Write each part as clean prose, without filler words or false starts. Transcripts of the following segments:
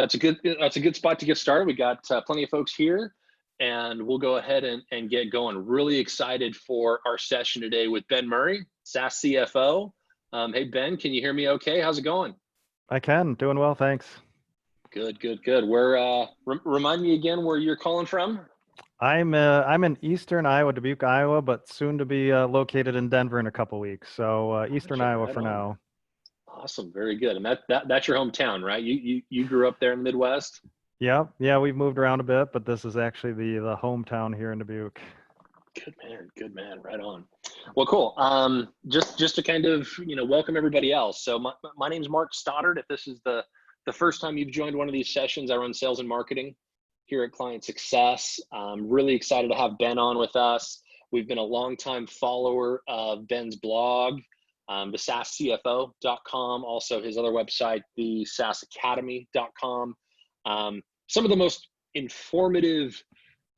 That's a good spot to get started. We got plenty of folks here, and we'll go ahead and get going. Really excited for our session today with Ben Murray, SaaS CFO. Hey Ben, can you hear me okay? How's it going? I can. Doing well, thanks. Good. Where remind me again where you're calling from? I'm in Eastern Iowa, Dubuque, Iowa, but soon to be located in Denver in a couple weeks. So Eastern Gotcha, Iowa right for on. now. Awesome, very good. And that's your hometown, right? You grew up there in the Midwest? Yep. Yeah, we've moved around a bit, but this is actually the hometown here in Dubuque. Good man, right on. Well, cool. Just to kind of welcome everybody else. So my name's Mark Stoddard. If this is the first time you've joined one of these sessions, I run sales and marketing here at ClientSuccess. I'm really excited to have Ben on with us. We've been a longtime follower of Ben's blog, the SaaSCFO.com, also his other website, the SaaSacademy.com. Some of the most informative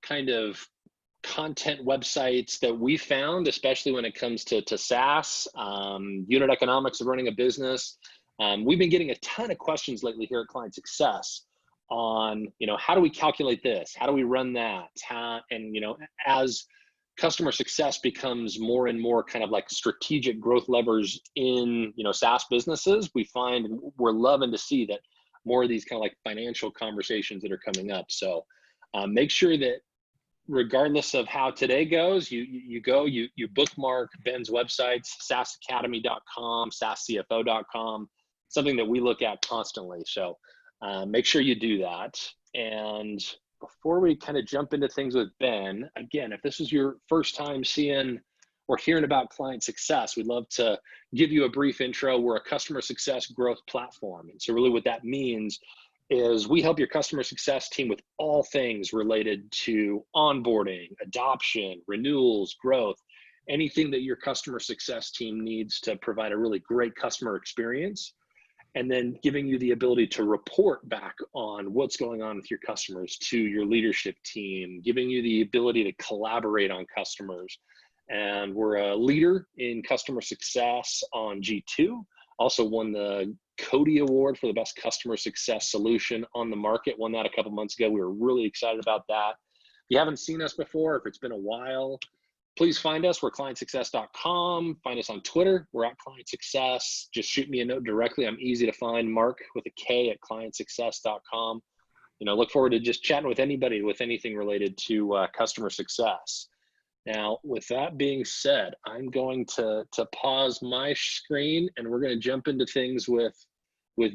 kind of content websites that we found, especially when it comes to SaaS, unit economics of running a business. We've been getting a ton of questions lately here at ClientSuccess on, how do we calculate this? How do we run that? As customer success becomes more and more kind of like strategic growth levers in, SaaS businesses, we find we're loving to see that more of these kind of like financial conversations that are coming up. So make sure that regardless of how today goes, you bookmark Ben's websites, SaaSacademy.com, SaaSCFO.com, something that we look at constantly. So make sure you do that. And before we kind of jump into things with Ben, again, if this is your first time seeing or hearing about ClientSuccess, we'd love to give you a brief intro. We're a customer success growth platform. And so really what that means is we help your customer success team with all things related to onboarding, adoption, renewals, growth, anything that your customer success team needs to provide a really great customer experience, and then giving you the ability to report back on what's going on with your customers to your leadership team, giving you the ability to collaborate on customers. And we're a leader in customer success on G2, also won the Cody Award for the best customer success solution on the market. Won that a couple months ago. We were really excited about that. If you haven't seen us before, if it's been a while, please find us. We're ClientSuccess.com. Find us on Twitter. We're at ClientSuccess. Just shoot me a note directly. I'm easy to find. Mark with a K at ClientSuccess.com. Look forward to just chatting with anybody with anything related to customer success. Now, with that being said, I'm going to pause my screen and we're going to jump into things with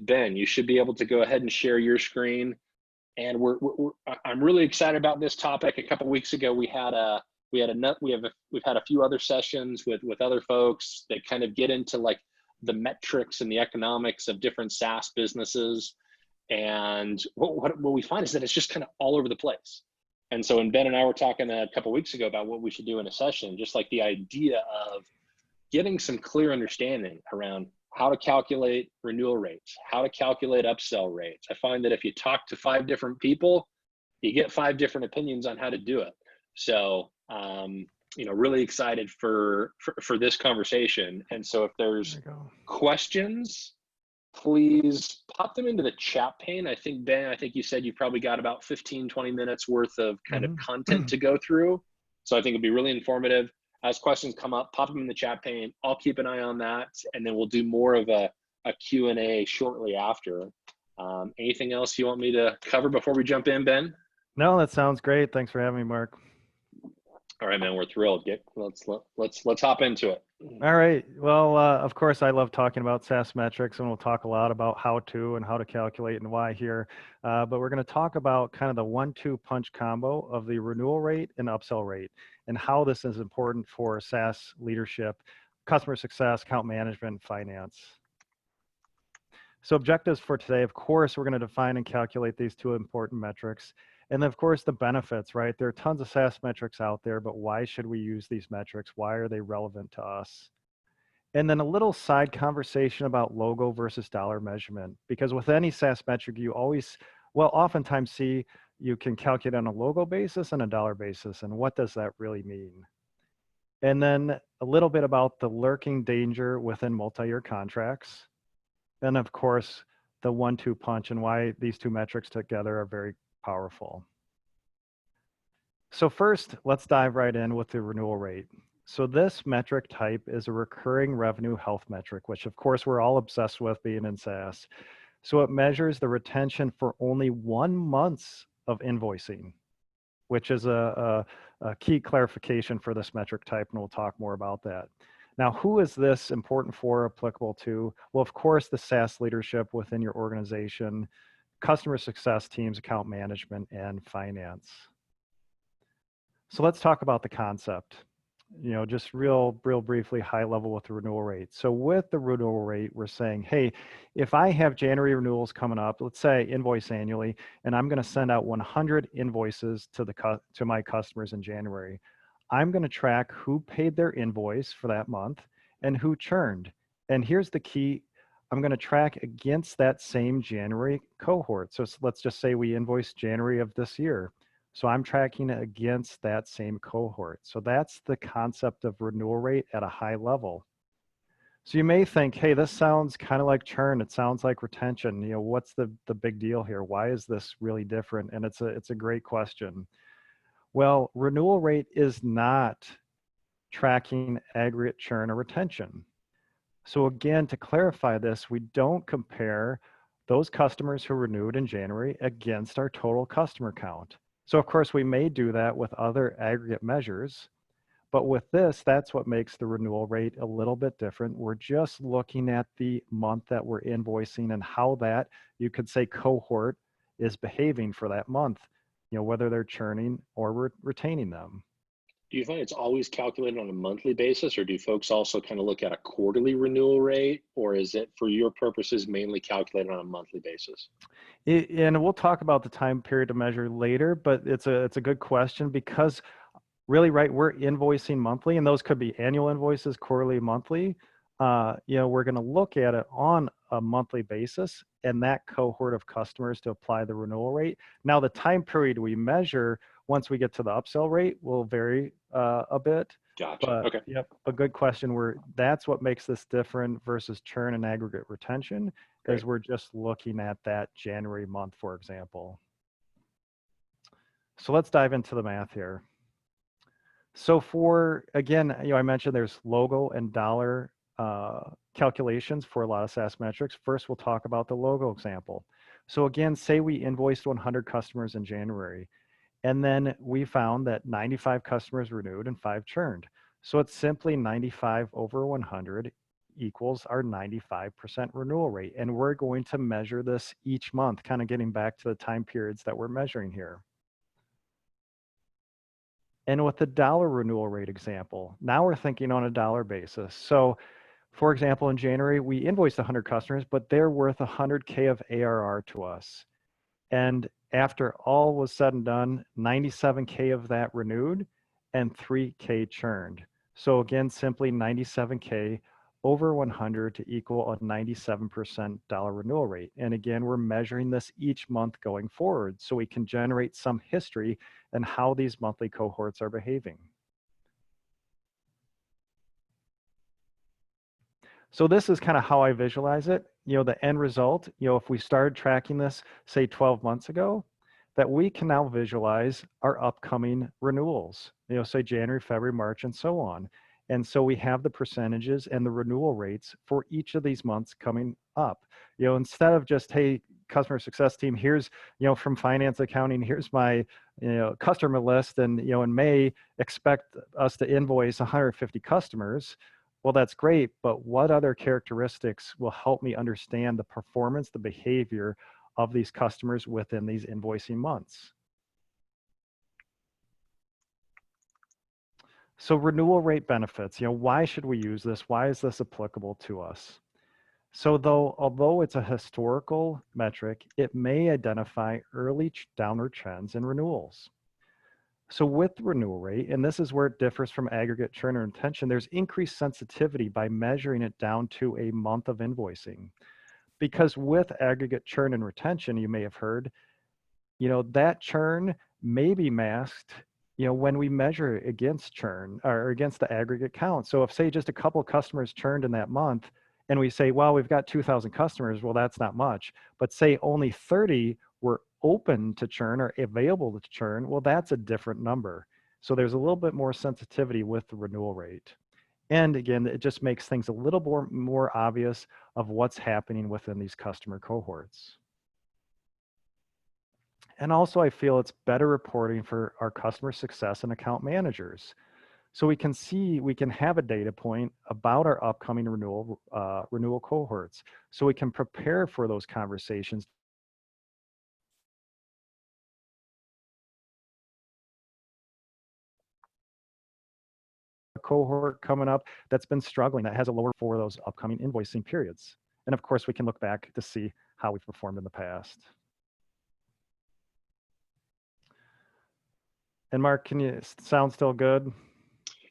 Ben. You should be able to go ahead and share your screen. And I'm really excited about this topic. A couple of weeks ago, we've had a few other sessions with other folks that kind of get into like the metrics and the economics of different SaaS businesses. And what we find is that it's just kind of all over the place. And so when Ben and I were talking a couple of weeks ago about what we should do in a session, just like the idea of getting some clear understanding around how to calculate renewal rates, how to calculate upsell rates. I find that if you talk to 5 different people, you get 5 different opinions on how to do it. So, really excited for this conversation. And so if there's questions, please pop them into the chat pane. I think, Ben, you said you probably got about 15, 20 minutes worth of kind of content to go through. So I think it'd be really informative. As questions come up, pop them in the chat pane. I'll keep an eye on that. And then we'll do more of a Q&A shortly after. Anything else you want me to cover before we jump in, Ben? No, that sounds great. Thanks for having me, Mark. All right, man, we're thrilled. Let's hop into it. All right. Well, of course, I love talking about SaaS metrics, and we'll talk a lot about how to and how to calculate and why here. But we're going to talk about kind of the 1-2 punch combo of the renewal rate and upsell rate, and how this is important for SaaS leadership, customer success, account management, and finance. So objectives for today, of course, we're going to define and calculate these 2 important metrics. And then, of course, the benefits, right? There are tons of SaaS metrics out there, but why should we use these metrics? Why are they relevant to us? And then a little side conversation about logo versus dollar measurement, because with any SaaS metric, you oftentimes see you can calculate on a logo basis and a dollar basis. And what does that really mean? And then a little bit about the lurking danger within multi-year contracts. And of course, the 1-2 punch and why these two metrics together are very powerful. So first, let's dive right in with the renewal rate. So this metric type is a recurring revenue health metric, which of course we're all obsessed with being in SaaS. So it measures the retention for only 1 month of invoicing, which is a key clarification for this metric type, and we'll talk more about that. Now, who is this important for, applicable to? Well, of course, the SaaS leadership within your organization, customer success teams, account management, and finance. So let's talk about the concept. Just real briefly, high level with the renewal rate. So with the renewal rate, we're saying, hey, if I have January renewals coming up, let's say invoice annually, and I'm going to send out 100 invoices to my customers in January, I'm going to track who paid their invoice for that month and who churned. And here's the key. I'm going to track against that same January cohort. So let's just say we invoiced January of this year. So I'm tracking it against that same cohort. So that's the concept of renewal rate at a high level. So you may think, hey, this sounds kind of like churn. It sounds like retention. What's the big deal here? Why is this really different? And it's a great question. Well, renewal rate is not tracking aggregate churn or retention. So again, to clarify this, we don't compare those customers who renewed in January against our total customer count. So of course, we may do that with other aggregate measures, but with this, that's what makes the renewal rate a little bit different. We're just looking at the month that we're invoicing and how that, you could say, cohort is behaving for that month, whether they're churning or retaining them. Do you find it's always calculated on a monthly basis, or do folks also kind of look at a quarterly renewal rate, or is it for your purposes mainly calculated on a monthly basis? And we'll talk about the time period to measure later, but it's a good question because really, right, we're invoicing monthly, and those could be annual invoices, quarterly, monthly. We're going to look at it on a monthly basis and that cohort of customers to apply the renewal rate. Now, the time period we measure once we get to the upsell rate will vary a bit. Gotcha. But, Okay. Yep, a good question. That's what makes this different versus churn and aggregate retention, is we're just looking at that January month, for example. So let's dive into the math here. So again, I mentioned there's logo and dollar calculations for a lot of SaaS metrics. First, we'll talk about the logo example. So again, say we invoiced 100 customers in January, and then we found that 95 customers renewed and 5 churned. So it's simply 95 over 100 equals our 95% renewal rate. And we're going to measure this each month, kind of getting back to the time periods that we're measuring here. And with the dollar renewal rate example, now we're thinking on a dollar basis. So for example, in January, we invoiced 100 customers, but they're worth 100K of ARR to us. And after all was said and done, 97K of that renewed and 3K churned. So again, simply 97K over 100 to equal a 97% dollar renewal rate. And again, we're measuring this each month going forward so we can generate some history and how these monthly cohorts are behaving. So this is kind of how I visualize it. The end result, if we started tracking this, say 12 months ago, that we can now visualize our upcoming renewals, say January, February, March, and so on. And so we have the percentages and the renewal rates for each of these months coming up. Instead of just, hey, customer success team, here's, from finance, accounting, here's my, customer list, and, in May, expect us to invoice 150 customers. Well, that's great, but what other characteristics will help me understand the performance, the behavior of these customers within these invoicing months? So renewal rate benefits, why should we use this? Why is this applicable to us? So although it's a historical metric, it may identify early downward trends in renewals. So with the renewal rate, and this is where it differs from aggregate churn or retention, there's increased sensitivity by measuring it down to a month of invoicing. Because with aggregate churn and retention, you may have heard, that churn may be masked, when we measure against churn or against the aggregate count. So if, say, just a couple of customers churned in that month, and we say, well, we've got 2,000 customers. Well, that's not much. But say only 30 were open to churn or available to churn. Well, that's a different number. So there's a little bit more sensitivity with the renewal rate. And again, it just makes things a little more obvious of what's happening within these customer cohorts. And also, I feel it's better reporting for our customer success and account managers. So we can see, we can have a data point about our upcoming renewal cohorts. So we can prepare for those conversations. A cohort coming up that's been struggling, that has a lower for those upcoming invoicing periods. And of course, we can look back to see how we've performed in the past. And Mark, can you sound still good?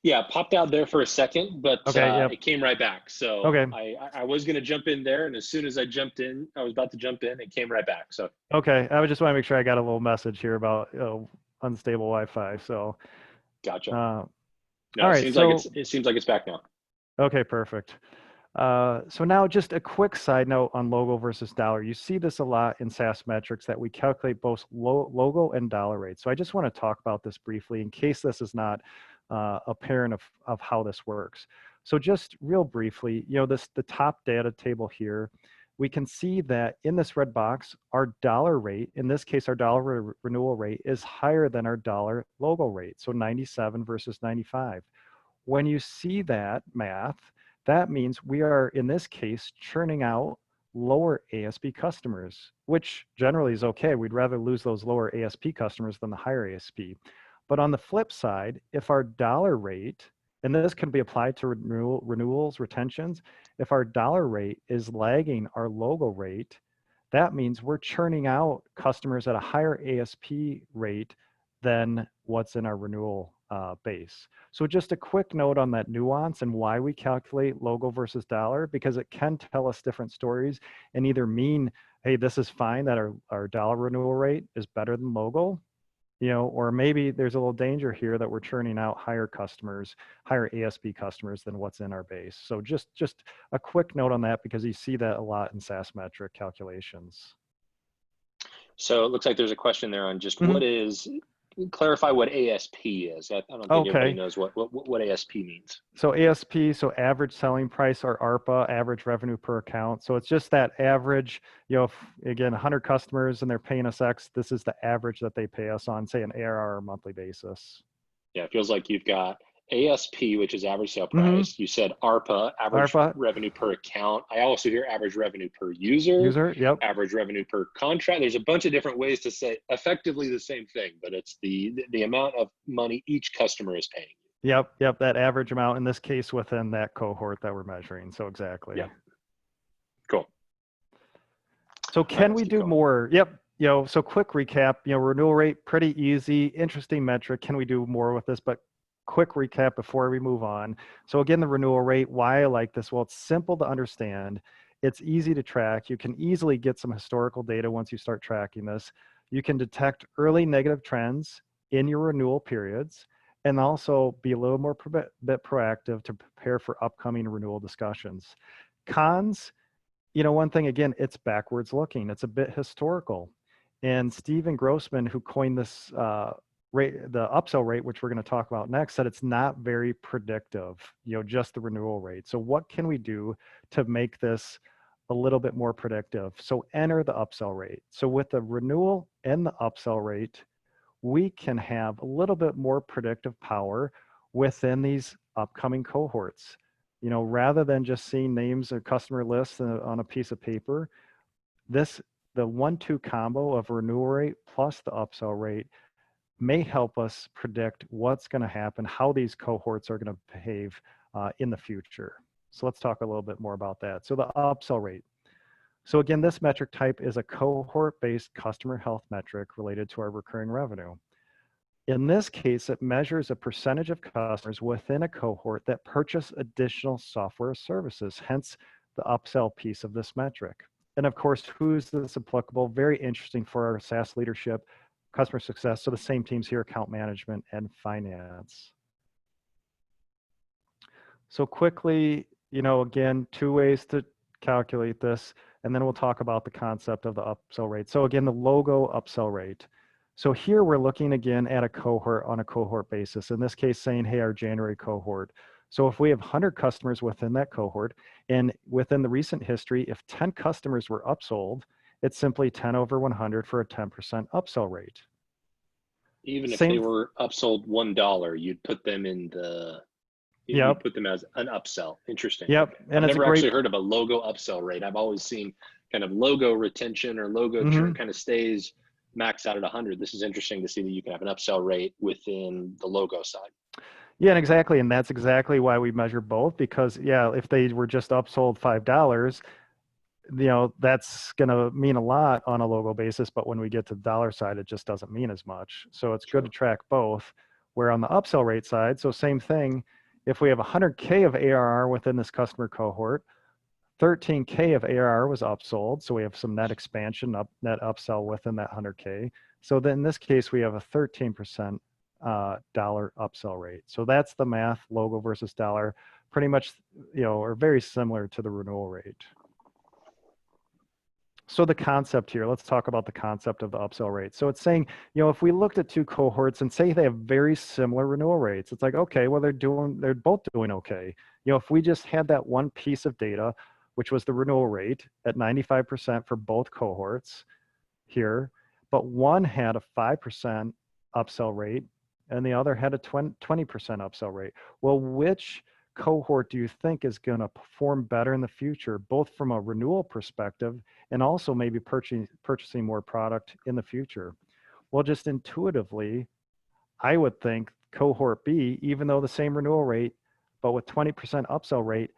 Yeah, popped out there for a second, but okay, yep. It came right back. So okay. I was going to jump in there, and as soon as I jumped in, I was about to jump in, it came right back. So okay, I just want to make sure I got a little message here about unstable Wi-Fi. So gotcha. No, all right, it seems like it's back now. Okay, perfect. So now just a quick side note on logo versus dollar. You see this a lot in SaaS metrics that we calculate both logo and dollar rates. So I just want to talk about this briefly in case this is not apparent of how this works. So just real briefly, the top data table here, we can see that in this red box, our dollar rate, in this case, our dollar renewal rate is higher than our dollar logo rate. So 97 versus 95. When you see that math, that means we are, in this case, churning out lower ASP customers, which generally is okay. We'd rather lose those lower ASP customers than the higher ASP. But on the flip side, if our dollar rate, and this can be applied to renewals, retentions, if our dollar rate is lagging our logo rate, that means we're churning out customers at a higher ASP rate than what's in our renewal base. So just a quick note on that nuance and why we calculate logo versus dollar, because it can tell us different stories and either mean, hey, this is fine that our dollar renewal rate is better than logo, or maybe there's a little danger here that we're churning out higher ASP customers than what's in our base. So just a quick note on that, because you see that a lot in SaaS metric calculations. So it looks like there's a question there on just clarify what ASP is. I don't think everybody knows what ASP means. So ASP, so average selling price, or ARPA, average revenue per account. So it's just that average, if, again, 100 customers and they're paying us X, this is the average that they pay us on, say, an ARR or monthly basis. Yeah, it feels like you've got ASP, which is average sale price. You said ARPA, average revenue per account. I also hear average revenue per user, yep. Average revenue per contract. There's a bunch of different ways to say effectively the same thing, but it's the amount of money each customer is paying. Yep, that average amount, in this case, within that cohort that we're measuring. So exactly. Yeah. Cool. So can we do more? Yep. So quick recap, renewal rate, pretty easy, interesting metric. Can we do more with this? But quick recap before we move on. So again, the renewal rate, why I like this? Well, it's simple to understand. It's easy to track. You can easily get some historical data once you start tracking this. You can detect early negative trends in your renewal periods, and also be a little more bit proactive to prepare for upcoming renewal discussions. Cons, one thing, again, it's backwards looking. It's a bit historical. And Stephen Grossman, who coined this rate, the upsell rate, which we're going to talk about next, said it's not very predictive, just the renewal rate. So what can we do to make this a little bit more predictive? So enter the upsell rate. So with the renewal and the upsell rate, we can have a little bit more predictive power within these upcoming cohorts. Rather than just seeing names or customer lists on a piece of paper, the 1-2 combo of renewal rate plus the upsell rate may help us predict what's going to happen, how these cohorts are going to behave in the future. So let's talk a little bit more about that. So the upsell rate. So again, this metric type is a cohort-based customer health metric related to our recurring revenue. In this case, it measures a percentage of customers within a cohort that purchase additional software services, hence the upsell piece of this metric. And of course, who's this applicable? Very interesting for our SaaS leadership, customer success. So the same teams here, account management and finance. So quickly, again, two ways to calculate this, and then we'll talk about the concept of the upsell rate. So again, the logo upsell rate. So here we're looking again at a cohort on a cohort basis. In this case, saying, hey, our January cohort. So if we have 100 customers within that cohort, and within the recent history, if 10 customers were upsold, it's simply 10 over 100 for a 10% upsell rate. Even if they were upsold $1, you'd put them in the, you put them as an upsell. Interesting. Yep. Okay. And I've never actually heard of a logo upsell rate. I've always seen kind of logo retention or logo churn kind of stays maxed out at 100. This is interesting to see that you can have an upsell rate within the logo side. Yeah, and exactly. And that's exactly why we measure both, because if they were just upsold $5, that's going to mean a lot on a logo basis, but when we get to the dollar side, it just doesn't mean as much. So it's good to track both. Where on the upsell rate side, so same thing, if we have 100K of ARR within this customer cohort, 13K of ARR was upsold. So we have some net expansion, net upsell within that 100K. So then in this case, we have a 13% dollar upsell rate. So that's the math, logo versus dollar, pretty much, are very similar to the renewal rate. So the concept here, let's talk about the concept of the upsell rate. So it's saying, if we looked at two cohorts and say they have very similar renewal rates, it's like, okay, well, they're both doing okay. If we just had that one piece of data, which was the renewal rate at 95% for both cohorts here, but one had a 5% upsell rate and the other had a 20% upsell rate. Well, which cohort do you think is going to perform better in the future, both from a renewal perspective and also maybe purchasing more product in the future? Well, just intuitively, I would think cohort B, even though the same renewal rate, but with 20% upsell rate,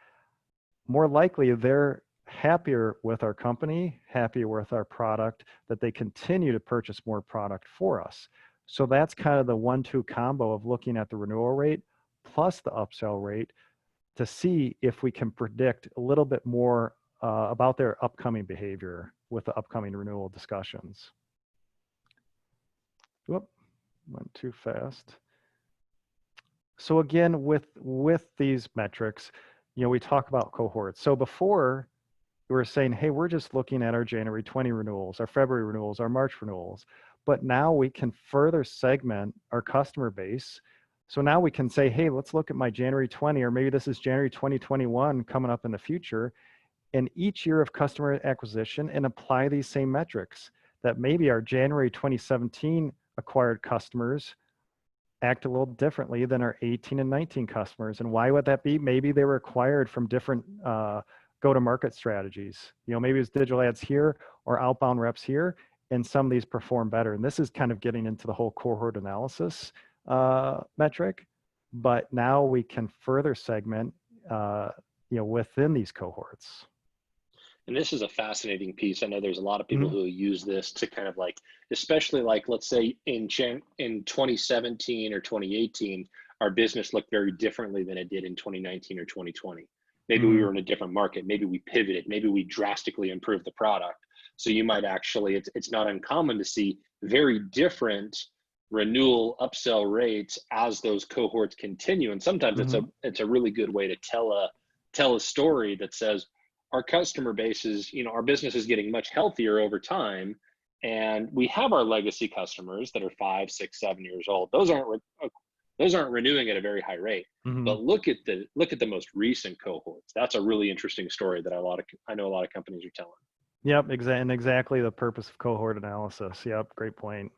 more likely they're happier with our company, happier with our product, that they continue to purchase more product for us. So that's kind of the 1-2 combo of looking at the renewal rate plus the upsell rate to see if we can predict a little bit more about their upcoming behavior with the upcoming renewal discussions. Whoop, went too fast. So again, with these metrics, we talk about cohorts. So before we were saying, hey, we're just looking at our January 20 renewals, our February renewals, our March renewals. But now we can further segment our customer base. So now we can say, hey, let's look at my January 20, or maybe this is January 2021 coming up in the future, and each year of customer acquisition, and apply these same metrics that maybe our January 2017 acquired customers act a little differently than our 18 and 19 customers. And why would that be? Maybe they were acquired from different go-to-market strategies. Maybe it's digital ads here or outbound reps here, and some of these perform better. And this is kind of getting into the whole cohort analysis metric, but now we can further segment, within these cohorts. And this is a fascinating piece. I know there's a lot of people who use this to kind of especially let's say in 2017 or 2018, our business looked very differently than it did in 2019 or 2020. Maybe we were in a different market. Maybe we pivoted. Maybe we drastically improved the product. So you might actually, it's not uncommon to see very different renewal upsell rates as those cohorts continue. And sometimes it's a really good way to tell a story that says our customer base is, our business is getting much healthier over time. And we have our legacy customers that are 5, 6, 7 years old. Those aren't renewing at a very high rate. But look at the most recent cohorts. That's a really interesting story that I know a lot of companies are telling. Yep, and exactly the purpose of cohort analysis. Yep, great point.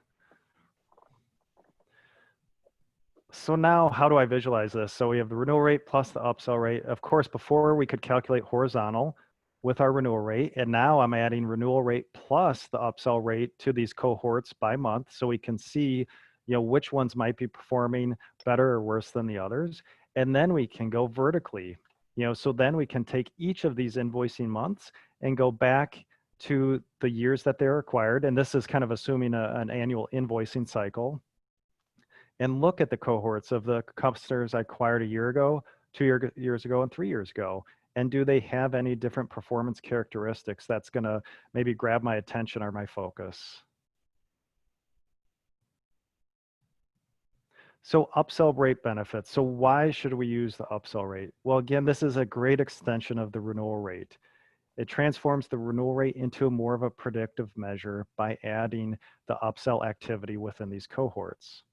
So now how do I visualize this? So we have the renewal rate plus the upsell rate. Of course, before we could calculate horizontal with our renewal rate, and now I'm adding renewal rate plus the upsell rate to these cohorts by month, so we can see which ones might be performing better or worse than the others. And then we can go vertically, so then we can take each of these invoicing months and go back to the years that they're acquired. And this is kind of assuming an annual invoicing cycle, and look at the cohorts of the customers I acquired a year ago, 2 years ago, and 3 years ago. And do they have any different performance characteristics that's going to maybe grab my attention or my focus? So upsell rate benefits. So why should we use the upsell rate? Well, again, this is a great extension of the renewal rate. It transforms the renewal rate into more of a predictive measure by adding the upsell activity within these cohorts.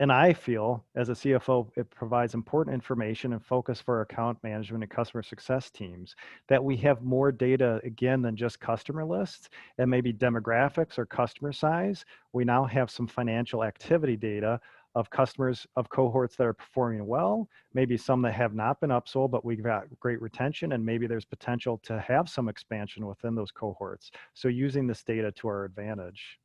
And I feel, as a CFO, it provides important information and focus for our account management and customer success teams, that we have more data, again, than just customer lists and maybe demographics or customer size. We now have some financial activity data of customers, of cohorts that are performing well, maybe some that have not been upsold, but we've got great retention, and maybe there's potential to have some expansion within those cohorts. So using this data to our advantage.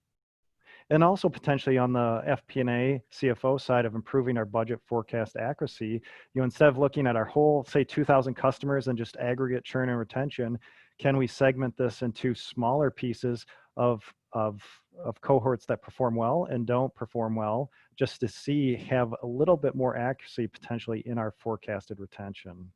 And also potentially on the FP&A CFO side of improving our budget forecast accuracy, instead of looking at our whole, say, 2,000 customers and just aggregate churn and retention, can we segment this into smaller pieces of cohorts that perform well and don't perform well, just to have a little bit more accuracy potentially in our forecasted retention.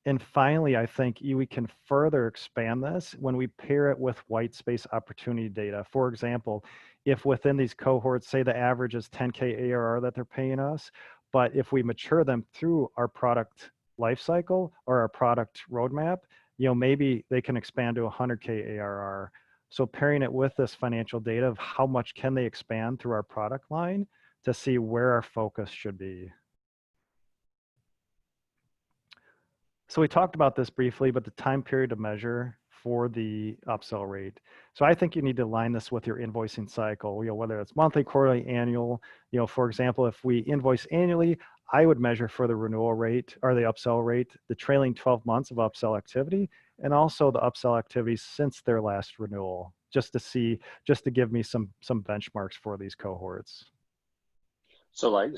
And finally, I think we can further expand this when we pair it with white space opportunity data. For example, if within these cohorts, say the average is 10K ARR that they're paying us, but if we mature them through our product lifecycle or our product roadmap, maybe they can expand to 100K ARR. So pairing it with this financial data of how much can they expand through our product line to see where our focus should be. So we talked about this briefly, but the time period to measure for the upsell rate. So I think you need to align this with your invoicing cycle, whether it's monthly, quarterly, annual. For example, if we invoice annually, I would measure for the renewal rate or the upsell rate, the trailing 12 months of upsell activity, and also the upsell activity since their last renewal, just to give me some benchmarks for these cohorts. So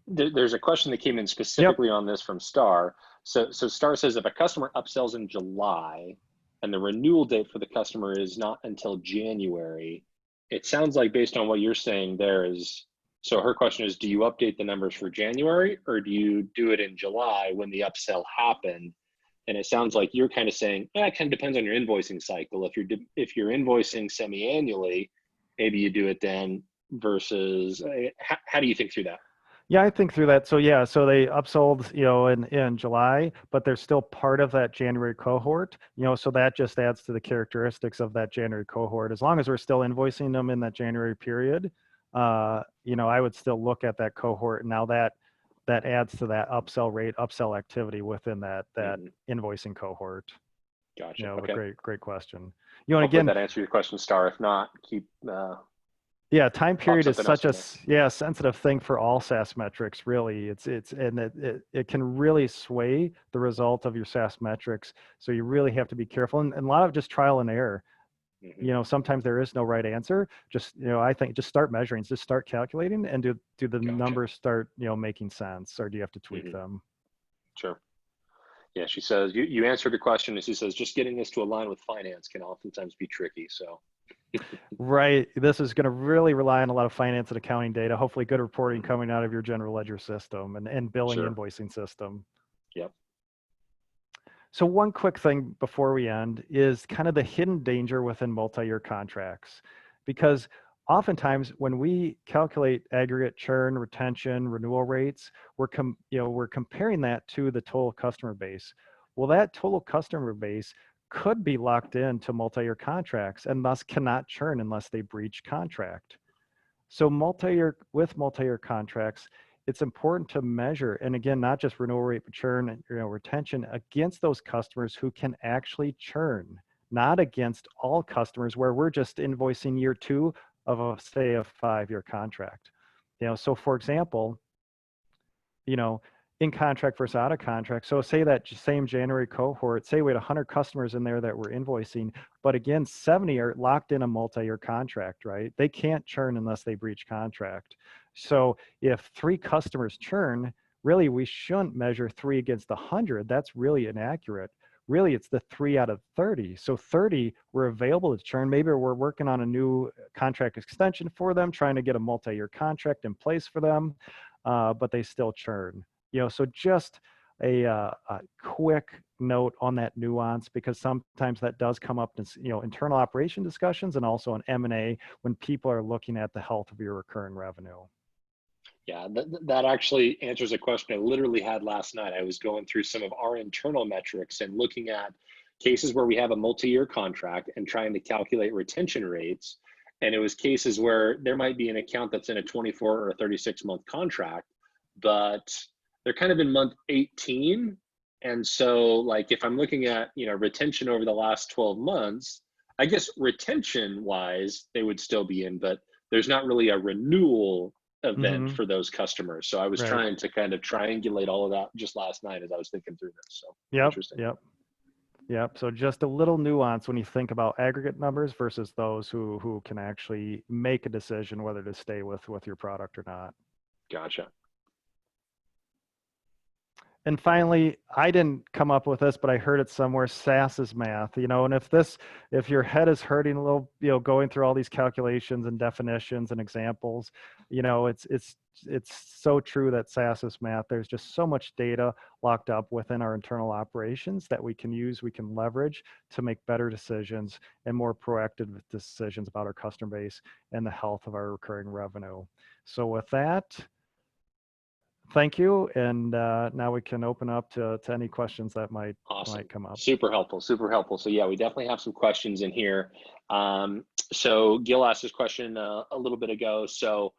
there's a question that came in specifically on this from Star. So Star says, if a customer upsells in July and the renewal date for the customer is not until January, it sounds like based on what you're saying there is, so her question is, do you update the numbers for January or do you do it in July when the upsell happened? And it sounds like you're kind of saying, it kind of depends on your invoicing cycle. If you're invoicing semi-annually, maybe you do it then versus, how do you think through that? Yeah, I think through that. So yeah, so they upsold, in July, but they're still part of that January cohort, so that just adds to the characteristics of that January cohort. As long as we're still invoicing them in that January period, I would still look at that cohort. Now that adds to that upsell rate, upsell activity within that invoicing cohort. Gotcha. Okay. Great question. Hopefully that answers your question, Star. If not, keep. Yeah, time period is such a sensitive thing for all SaaS metrics. Really, it can really sway the result of your SaaS metrics. So you really have to be careful, and a lot of just trial and error. Sometimes there is no right answer. Just I think just start measuring, just start calculating, and do the numbers start making sense, or do you have to tweak them? Sure. Yeah, she says you answered the question, and she says just getting this to align with finance can oftentimes be tricky. So. Right. This is going to really rely on a lot of finance and accounting data, hopefully good reporting coming out of your general ledger system and billing invoicing system. Yep. So one quick thing before we end is kind of the hidden danger within multi-year contracts, because oftentimes when we calculate aggregate churn, retention, renewal rates, we're comparing that to the total customer base. Well, that total customer base could be locked into multi-year contracts and thus cannot churn unless they breach contract. So with multi-year contracts, it's important to measure, and again, not just renewal rate, but churn and retention against those customers who can actually churn, not against all customers where we're just invoicing year 2 of say a 5-year contract. So for example, in contract versus out of contract. So say that same January cohort, say we had 100 customers in there that were invoicing, but again, 70 are locked in a multi-year contract, right? They can't churn unless they breach contract. So if 3 customers churn, really we shouldn't measure 3 against 100. That's really inaccurate. Really, it's the 3 out of 30. So 30 were available to churn. Maybe we're working on a new contract extension for them, trying to get a multi-year contract in place for them, but they still churn. So just a quick note on that nuance, because sometimes that does come up in, internal operation discussions and also in M&A when people are looking at the health of your recurring revenue. Yeah, that actually answers a question I literally had last night. I was going through some of our internal metrics and looking at cases where we have a multi-year contract and trying to calculate retention rates. And it was cases where there might be an account that's in a 24 or a 36-month contract, but they're kind of in month 18. And so like if I'm looking at, retention over the last 12 months, I guess retention wise, they would still be in, but there's not really a renewal event for those customers. So I was Right. trying to kind of triangulate all of that just last night as I was thinking through this. So interesting. Yep. So just a little nuance when you think about aggregate numbers versus those who can actually make a decision whether to stay with your product or not. Gotcha. And finally, I didn't come up with this, but I heard it somewhere, SaaS is math, and if your head is hurting a little, going through all these calculations and definitions and examples, it's so true that SaaS is math. There's just so much data locked up within our internal operations that we can leverage to make better decisions and more proactive decisions about our customer base and the health of our recurring revenue. So with that, thank you, and now we can open up to any questions that might come up. Super helpful. So yeah, we definitely have some questions in here. So Gil asked this question a little bit ago. So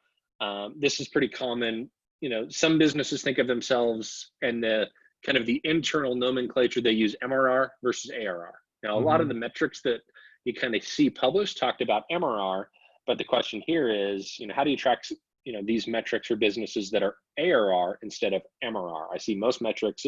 this is pretty common. Some businesses think of themselves and the kind of the internal nomenclature, they use MRR versus ARR. Now, a lot of the metrics that you kind of see published talked about MRR, but the question here is, how do you track these metrics for businesses that are ARR instead of MRR? I see most metrics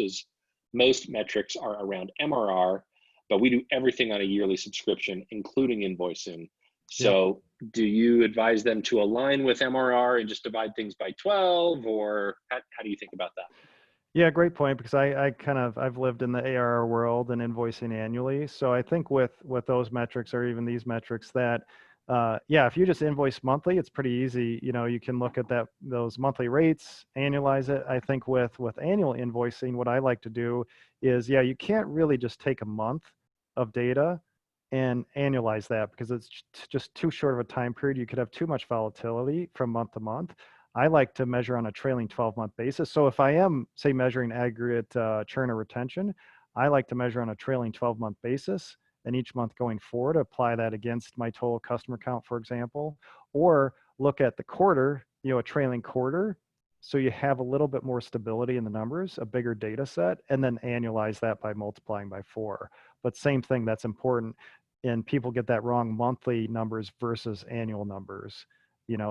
are around MRR, but we do everything on a yearly subscription, including invoicing. So do you advise them to align with MRR and just divide things by 12, or how do you think about that? Yeah, great point, because I've lived in the ARR world and invoicing annually. So I think with those metrics or even these metrics that if you just invoice monthly, it's pretty easy. You can look at those monthly rates, annualize it. I think with annual invoicing, what I like to do is, you can't really just take a month of data and annualize that, because it's just too short of a time period. You could have too much volatility from month to month. I like to measure on a trailing 12-month basis. So if I am, say, measuring aggregate churn or retention, I like to measure on a trailing 12-month basis, and each month going forward, apply that against my total customer count, for example, or look at the quarter, a trailing quarter. So you have a little bit more stability in the numbers, a bigger data set, and then annualize that by multiplying by 4. But same thing, that's important. And people get that wrong, monthly numbers versus annual numbers.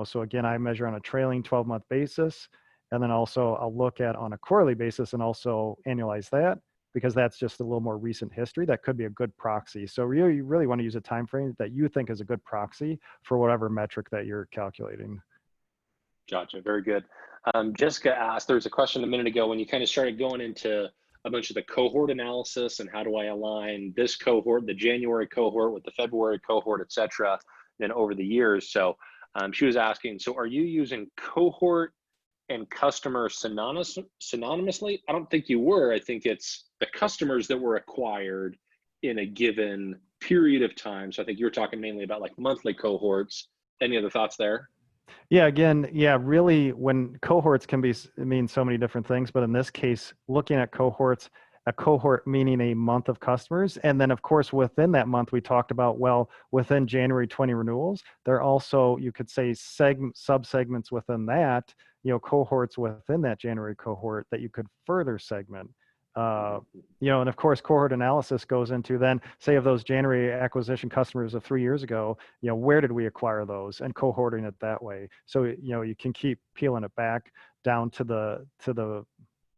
So again, I measure on a trailing 12-month basis, and then also I'll look at on a quarterly basis and also annualize that, because that's just a little more recent history. That could be a good proxy. So you really want to use a time frame that you think is a good proxy for whatever metric that you're calculating. Gotcha. Very good. Jessica asked, there was a question a minute ago when you kind of started going into a bunch of the cohort analysis and how do I align this cohort, the January cohort with the February cohort, et cetera, then over the years. So she was asking, so are you using cohort and customer synonymously? I don't think you were. I think it's the customers that were acquired in a given period of time. So I think you were talking mainly about like monthly cohorts. Any other thoughts there? Yeah, again, really, when cohorts can mean so many different things, but in this case, looking at cohorts, a cohort meaning a month of customers. And then of course, within that month, we talked about, within January 20 renewals, there are also, you could say, sub-segments within that, cohorts within that January cohort that you could further segment. And of course, cohort analysis goes into then, say, of those January acquisition customers of 3 years ago, where did we acquire those, and cohorting it that way. So, you can keep peeling it back down to the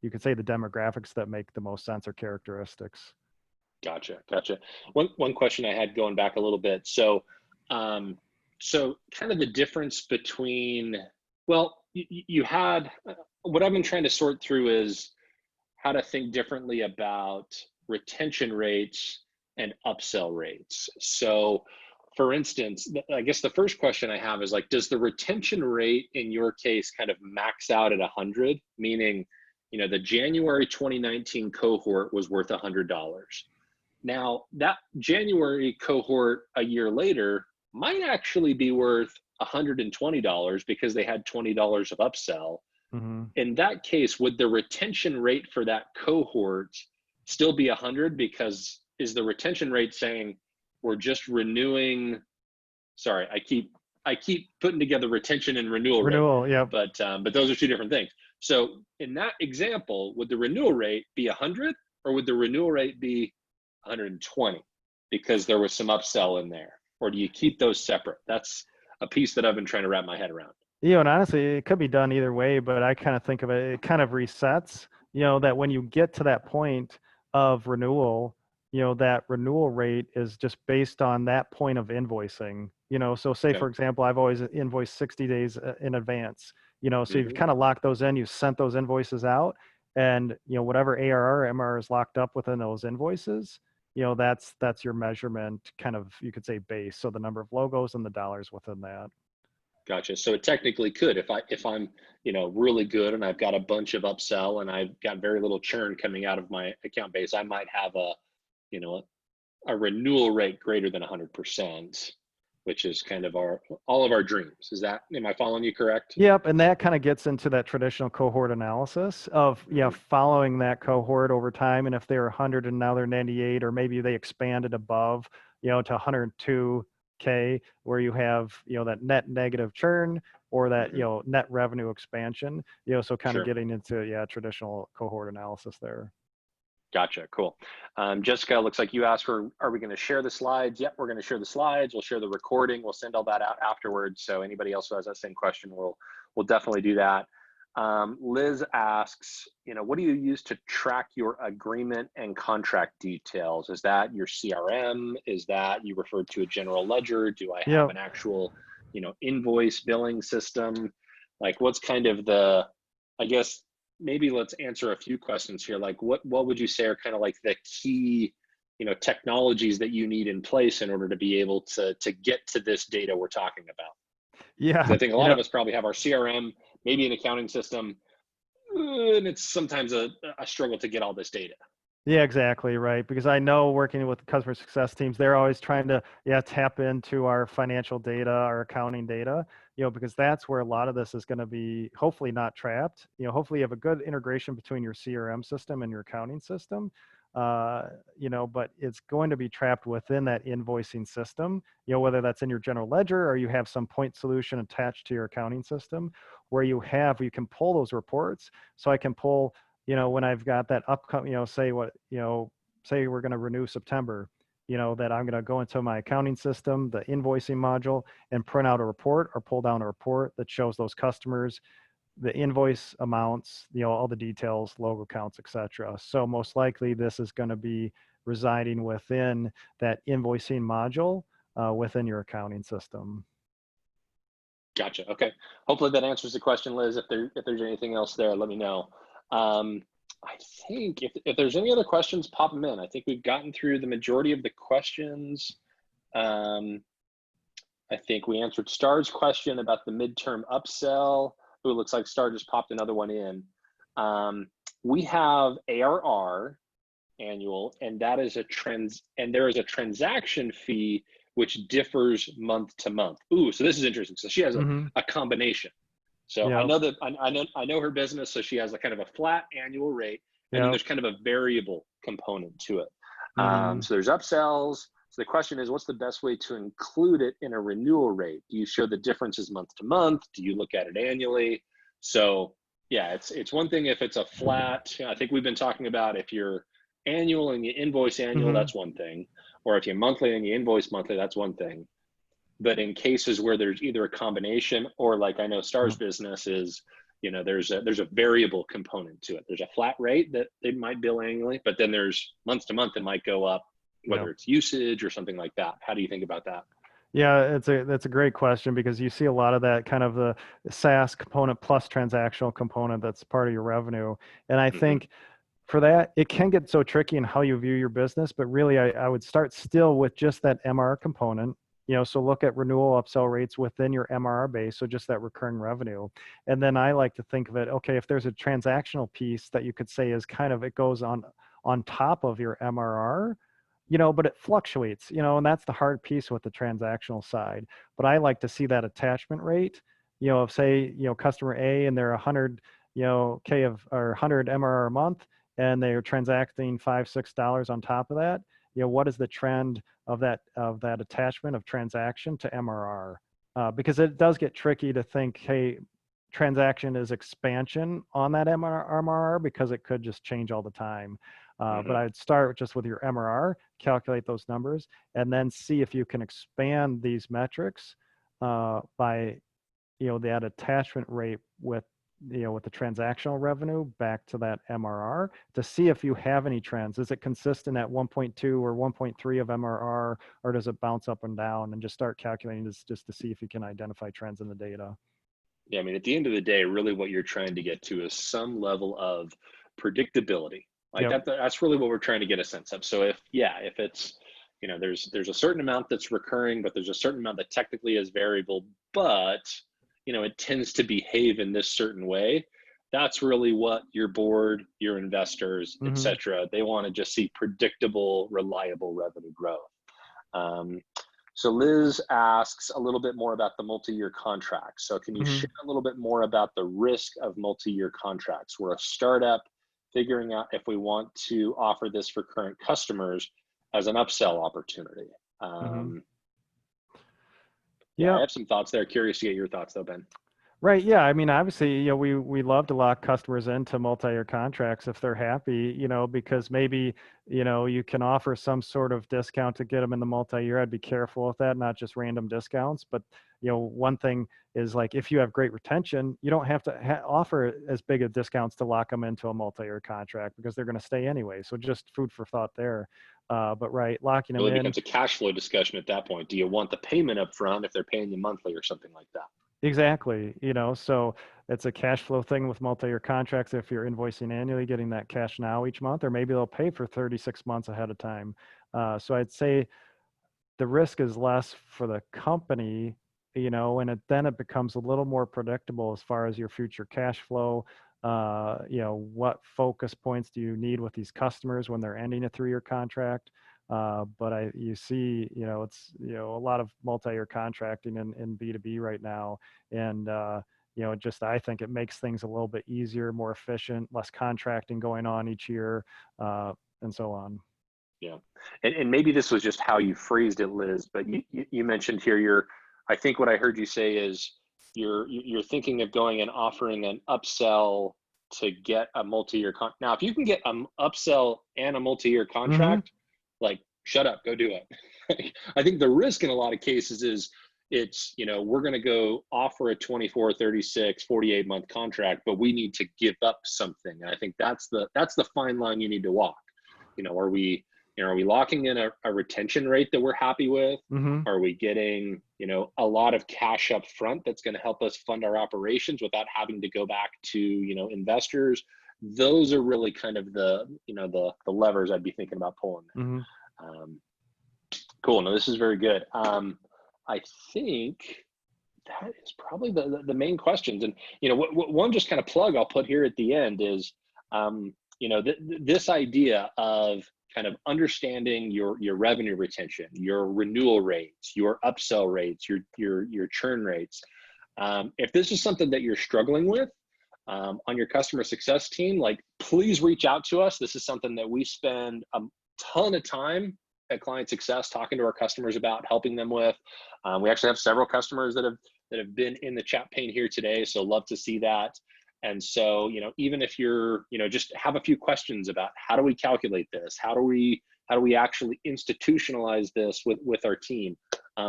you could say the demographics that make the most sense or characteristics. Gotcha. One question I had going back a little bit. So, so kind of the difference between, you had, what I've been trying to sort through is how to think differently about retention rates and upsell rates. So for instance, I guess the first question I have is like, does the retention rate in your case kind of max out at 100? Meaning, the January 2019 cohort was worth $100. Now, that January cohort a year later might actually be worth $120 because they had $20 of upsell. Mm-hmm. In that case, would the retention rate for that cohort still be 100? Because is the retention rate saying we're just renewing? Sorry, I keep putting together retention and renewal rate, Yeah. but those are two different things. So in that example, would the renewal rate be 100, or would the renewal rate be 120 because there was some upsell in there? Or do you keep those separate? That's a piece that I've been trying to wrap my head around. And honestly, it could be done either way, but I kind of think of it kind of resets, that when you get to that point of renewal, that renewal rate is just based on that point of invoicing, so say, Okay. for example, I've always invoiced 60 days in advance, so you've kind of locked those in, you sent those invoices out, and, whatever ARR, MRR is locked up within those invoices, that's your measurement kind of, you could say, base. So the number of logos and the dollars within that. Gotcha. So it technically could, if I'm, really good and I've got a bunch of upsell and I've got very little churn coming out of my account base, I might have a renewal rate greater than 100%, which is kind of all of our dreams. Am I following you correct? Yep. And that kind of gets into that traditional cohort analysis of, following that cohort over time. And if they're 100 and now they're 98, or maybe they expanded above, to 102K, where you have, that net negative churn, or that, net revenue expansion, so kind of getting into, traditional cohort analysis there. Gotcha. Cool. Jessica, looks like you asked are we going to share the slides? Yep, we're going to share the slides. We'll share the recording. We'll send all that out afterwards. So anybody else who has that same question, we'll definitely do that. Liz asks, what do you use to track your agreement and contract details? Is that your CRM? Is that you referred to a general ledger? Do I have an actual, invoice billing system? Like, what's kind of I guess, maybe let's answer a few questions here. Like, what would you say are kind of like the key, technologies that you need in place in order to be able to get to this data we're talking about? Yeah. I think a lot of us probably have our CRM, maybe an accounting system, and it's sometimes a struggle to get all this data. Yeah, exactly. Right. Because I know, working with customer success teams, they're always trying to, tap into our financial data, our accounting data, because that's where a lot of this is going to be hopefully not trapped. Hopefully you have a good integration between your CRM system and your accounting system, but it's going to be trapped within that invoicing system, whether that's in your general ledger or you have some point solution attached to your accounting system where you can pull those reports. So I can pull, when I've got that upcoming, say we're going to renew September, that I'm going to go into my accounting system, the invoicing module, and print out a report or pull down a report that shows those customers, the invoice amounts, all the details, logo counts, etc. So most likely this is going to be residing within that invoicing module within your accounting system. Gotcha. Okay. Hopefully that answers the question, Liz. If there's anything else there, let me know. I think if there's any other questions, pop them in. I think we've gotten through the majority of the questions. I think we answered Star's question about the midterm upsell. Ooh, it looks like Star just popped another one in. We have ARR annual, and there is a transaction fee which differs month to month. Ooh, so this is interesting. So she has a combination. So I know that I know her business. So she has a kind of a flat annual rate, and then there's kind of a variable component to it. So there's upsells. So the question is, what's the best way to include it in a renewal rate? Do you show the differences month to month? Do you look at it annually? So yeah, it's one thing if it's a flat. I think we've been talking about if you're annual and you invoice annual, that's one thing. Or if you're monthly and you invoice monthly, that's one thing. But in cases where there's either a combination, or like I know Star's business is, there's a variable component to it. There's a flat rate that they might bill annually, but then there's month to month it might go up, whether it's usage or something like that. How do you think about that? Yeah, that's a great question, because you see a lot of that kind of the SaaS component plus transactional component that's part of your revenue. And I think for that, it can get so tricky in how you view your business, but really I would start still with just that MR component. So look at renewal upsell rates within your MRR base, so just that recurring revenue. And then I like to think of it, okay, if there's a transactional piece that you could say is kind of, it goes on top of your MRR, but it fluctuates, and that's the hard piece with the transactional side. But I like to see that attachment rate, of say, customer A and they're 100, K of, or 100 MRR a month, and they're transacting $5-6 on top of that. What is the trend of that attachment of transaction to MRR? Because it does get tricky to think, hey, transaction is expansion on that MRR, because it could just change all the time. But I'd start just with your MRR, calculate those numbers, and then see if you can expand these metrics by, that attachment rate with the transactional revenue back to that MRR, to see if you have any trends. Is it consistent at 1.2 or 1.3 of MRR, or does it bounce up and down? And just start calculating this just to see if you can identify trends in the data. Yeah, I mean, at the end of the day, really what you're trying to get to is some level of predictability. Like that's really what we're trying to get a sense of. So if it's, there's a certain amount that's recurring, but there's a certain amount that technically is variable, but it tends to behave in this certain way. That's really what your board, your investors, et cetera, they want to just see predictable, reliable revenue growth. So Liz asks a little bit more about the multi-year contracts. So can you share a little bit more about the risk of multi-year contracts? We're a startup figuring out if we want to offer this for current customers as an upsell opportunity. Yeah, I have some thoughts there. Curious to get your thoughts though, Ben. Right. Yeah. I mean, obviously, we love to lock customers into multi-year contracts if they're happy, because maybe, you can offer some sort of discount to get them in the multi-year. I'd be careful with that, not just random discounts. But, one thing is, like, if you have great retention, you don't have to offer as big of discounts to lock them into a multi-year contract, because they're going to stay anyway. So just food for thought there. But right, locking them in. It becomes a cash flow discussion at that point. Do you want the payment up front if they're paying you monthly or something like that? Exactly. So it's a cash flow thing with multi-year contracts. If you're invoicing annually, getting that cash now each month, or maybe they'll pay for 36 months ahead of time. So I'd say the risk is less for the company, and then it becomes a little more predictable as far as your future cash flow. What focus points do you need with these customers when they're ending a 3-year contract? But you see, it's, a lot of multi-year contracting in B2B right now. And, I think it makes things a little bit easier, more efficient, less contracting going on each year, and so on. Yeah. And maybe this was just how you phrased it, Liz, but you mentioned here, I think what I heard you say is you're thinking of going and offering an upsell to get a multi-year now, if you can get an upsell and a multi-year contract, like, shut up, go do it. I think the risk in a lot of cases is it's, we're going to go offer a 24, 36, 48 month contract, but we need to give up something. And I think that's the fine line you need to walk. Are we locking in a retention rate that we're happy with? Are we getting, a lot of cash up front that's going to help us fund our operations without having to go back to, investors? Those are really kind of the levers I'd be thinking about pulling. Cool. No, this is very good. I think that is probably the main questions. And, one just kind of plug I'll put here at the end is, this idea of kind of understanding your revenue retention, your renewal rates, your upsell rates, your churn rates. If this is something that you're struggling with, on your customer success team, like, please reach out to us. This is something that we spend a ton of time at ClientSuccess talking to our customers about, helping them with. We actually have several customers that have been in the chat pane here today, so love to see that. And so, even if you're, just have a few questions about how do we calculate this, how do we actually institutionalize this with our team,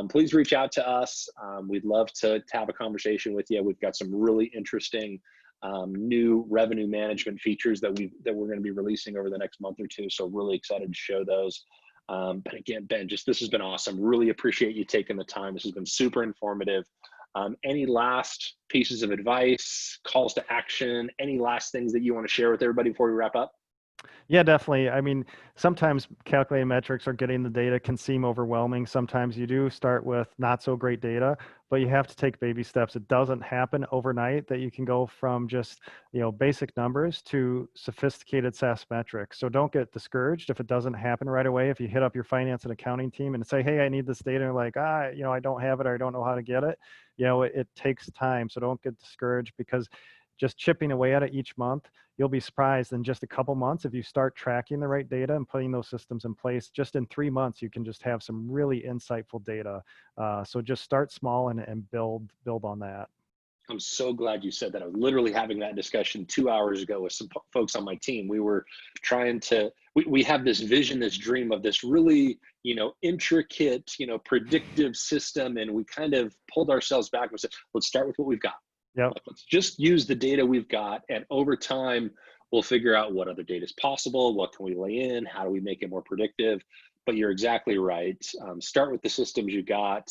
please reach out to us. We'd love to have a conversation with you. We've got some really interesting new revenue management features that we're going to be releasing over the next month or two. So really excited to show those. But again, Ben, this has been awesome. Really appreciate you taking the time. This has been super informative. Any last pieces of advice, calls to action, any last things that you want to share with everybody before we wrap up? Yeah, definitely. I mean, sometimes calculating metrics or getting the data can seem overwhelming. Sometimes you do start with not so great data, but you have to take baby steps. It doesn't happen overnight that you can go from just, basic numbers to sophisticated SaaS metrics. So don't get discouraged if it doesn't happen right away. If you hit up your finance and accounting team and say, "Hey, I need this data," and they're like, I don't have it or I don't know how to get it. It takes time. So don't get discouraged because just chipping away at it each month, you'll be surprised in just a couple months if you start tracking the right data and putting those systems in place. Just in 3 months, you can just have some really insightful data. So just start small and build on that. I'm so glad you said that. I was literally having that discussion 2 hours ago with some folks on my team. We were trying to, we have this vision, this dream of this really, intricate, predictive system. And we kind of pulled ourselves back and said, let's start with what we've got. Yep. Let's just use the data we've got. And over time, we'll figure out what other data is possible. What can we lay in? How do we make it more predictive? But you're exactly right. Start with the systems you got,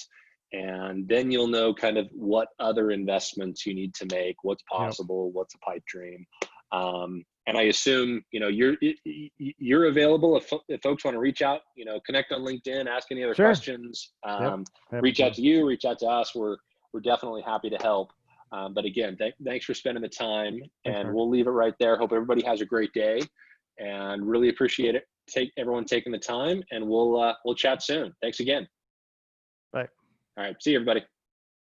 and then you'll know kind of what other investments you need to make, what's Yep. possible, what's a pipe dream. And I assume you're available if folks want to reach out, connect on LinkedIn, ask any other Sure. questions, Yep. Happy reach out to. to you, reach out to us. We're definitely happy to help. But again, thanks for spending the time, Thanks, and Mark. we'll leave it right there. Hope everybody has a great day, and really appreciate it. Everyone taking the time, and we'll chat soon. Thanks again. Bye. All right, see you, everybody.